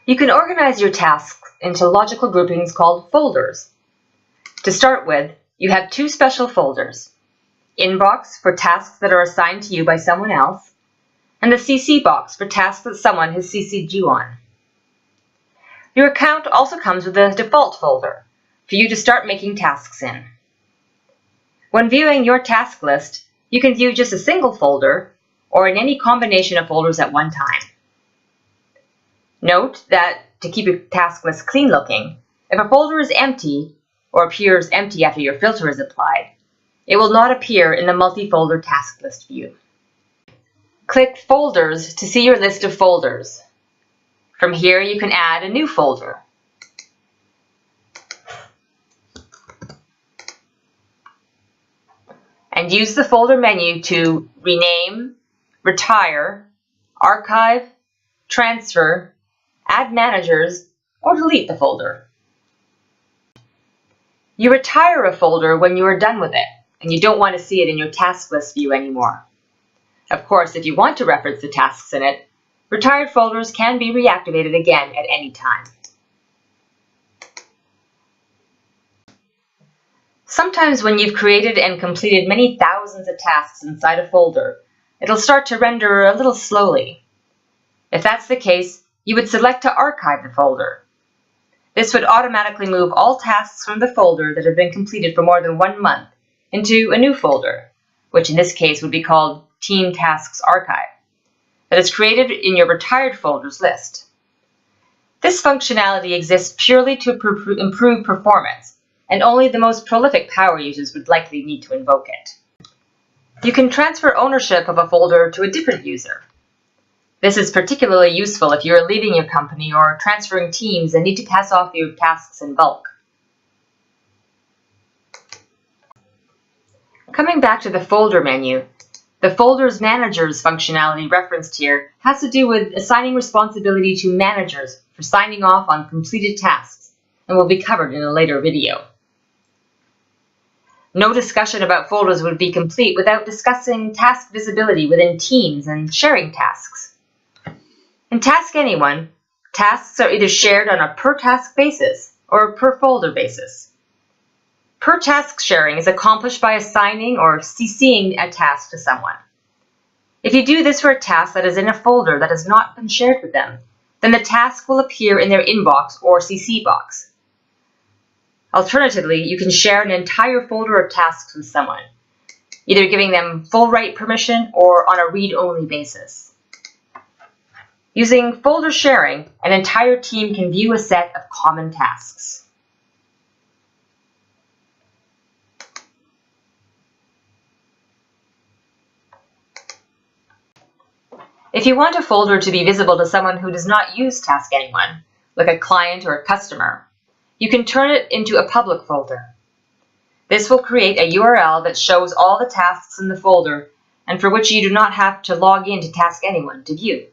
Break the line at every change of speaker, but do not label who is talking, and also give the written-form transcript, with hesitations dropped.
You can organize your tasks into logical groupings called folders. To start with, you have two special folders: Inbox for tasks that are assigned to you by someone else, and the CC box for tasks that someone has CC'd you on. Your account also comes with a default folder for you to start making tasks in. When viewing your task list, you can view just a single folder or in any combination of folders at one time. Note that to keep your task list clean looking, if a folder is empty or appears empty after your filter is applied, it will not appear in the multi-folder task list view. Click Folders to see your list of folders. From here, you can add a new folder. And use the folder menu to rename, retire, archive, transfer, add managers, or delete the folder. You retire a folder when you are done with it and you don't want to see it in your task list view anymore. Of course, if you want to reference the tasks in it, retired folders can be reactivated again at any time. Sometimes when you've created and completed many thousands of tasks inside a folder, it'll start to render a little slowly. If that's the case, you would select to archive the folder. This would automatically move all tasks from the folder that have been completed for more than 1 month into a new folder, which in this case would be called Team Tasks Archive, that is created in your retired folders list. This functionality exists purely to improve performance, and only the most prolific power users would likely need to invoke it. You can transfer ownership of a folder to a different user. This is particularly useful if you are leaving your company or transferring teams and need to pass off your tasks in bulk. Coming back to the folder menu, the Folders Managers functionality referenced here has to do with assigning responsibility to managers for signing off on completed tasks and will be covered in a later video. No discussion about folders would be complete without discussing task visibility within teams and sharing tasks. In TaskAnyone, tasks are either shared on a per-task basis or a per-folder basis. Per-task sharing is accomplished by assigning or CCing a task to someone. If you do this for a task that is in a folder that has not been shared with them, then the task will appear in their inbox or CC box. Alternatively, you can share an entire folder of tasks with someone, either giving them full write permission or on a read-only basis. Using folder sharing, an entire team can view a set of common tasks. If you want a folder to be visible to someone who does not use TaskAnyone, like a client or a customer, you can turn it into a public folder. This will create a URL that shows all the tasks in the folder and for which you do not have to log in to TaskAnyone to view.